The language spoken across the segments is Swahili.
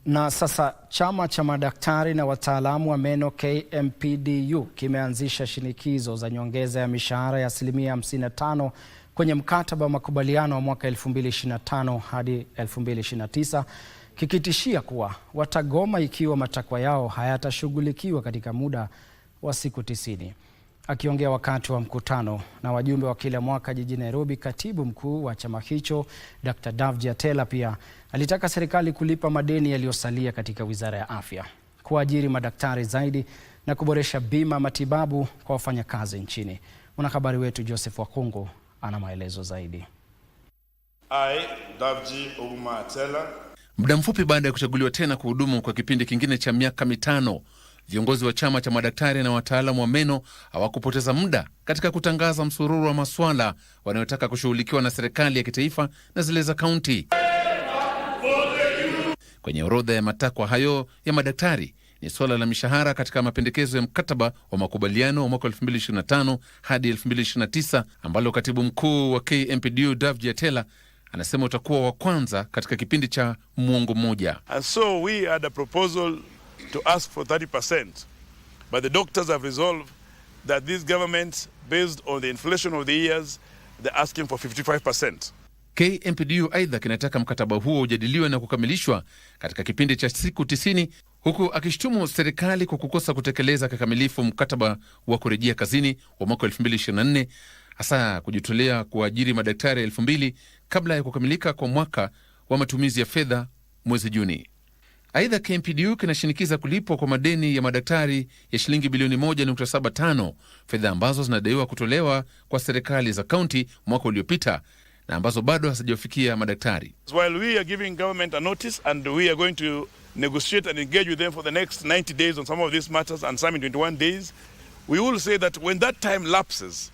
Na sasa chama cha madaktari na wataalamu wa meno KMPDU kimeanzisha shinikizo za nyongeza ya mishahara ya asilimia 55 kwenye mkataba wa makubaliano wa mwaka 2025 hadi 2029, kikitishia kuwa watagoma ikiwa matakwa yao hayatashughulikiwa katika muda wa siku 90. Akiongea wakati wa mkutano na wajumbe wa kila mwaka jijini Nairobi, katibu mkuu wa chama hicho Dr. Davji Atela pia alitaka serikali kulipa madeni yaliyosalia katika Wizara ya Afya, kuajiri madaktari zaidi na kuboresha bima matibabu kwa wafanyakazi nchini. Mwanahabari wetu Joseph Wakungu ana maelezo zaidi. Davji Atela. Muda mfupi baada ya kuchaguliwa tena kuhudumu kwa kipindi kingine cha miaka 5, viongozi wa chama cha madaktari na wataalamu wa meno hawakupoteza muda katika kutangaza msururu wa maswala wanayotaka kushughulikiwa na serikali ya kitaifa na zile za kaunti. Kwenye orodha ya matakwa hayo ya madaktari ni swala la mishahara katika mapendekezo ya mkataba wa makubaliano wa mwaka 2025 hadi 2029, ambalo katibu mkuu wa KMPDU Davji Atela anasema utakuwa wa kwanza katika kipindi cha muongo mmoja. And so we had a proposal to ask for 30%, but the doctors have resolved that this government, based on the inflation of the years, they're asking for 55%. KMPDU aidha kinataka mkataba huo ujadiliwe na kukamilishwa katika kipindi cha siku 90, huku akishtumu serikali kwa kukosa kutekeleza kikamilifu mkataba wa kurejea kazini wa mwaka 2024, hasa kujitolea kuajiri madaktari 2,000 kabla ya kukamilika kwa mwaka wa matumizi ya fedha mwezi Juni. Aidha, KMPDU kinashinikiza kulipwa kwa madeni ya madaktari ya shilingi bilioni 1.75, fedha ambazo zinadaiwa kutolewa kwa serikali za kaunti mwaka uliopita na ambazo bado hazijafikia madaktari. While we are giving government a notice and we are going to negotiate and engage with them for the next 90 days on some of these matters and some in 21 days, we will say that when that time lapses,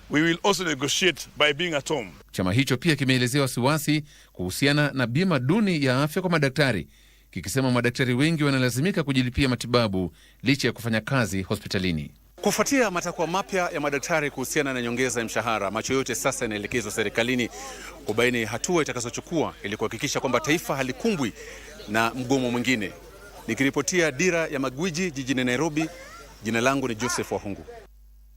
we will also negotiate by being at home. Chama hicho pia kimeelezea wasiwasi kuhusiana na bima duni ya afya kwa madaktari, kikisema madaktari wengi wanalazimika kujilipia matibabu licha ya kufanya kazi hospitalini. Kufuatia matakwa mapya ya madaktari kuhusiana na nyongeza ya mshahara, macho yote sasa yanaelekezwa serikalini kubaini hatua itakazochukua ili kuhakikisha kwamba taifa halikumbwi na mgomo mwingine. Nikiripotia Dira ya Magwiji jijini Nairobi, jina langu ni Joseph Wakungu.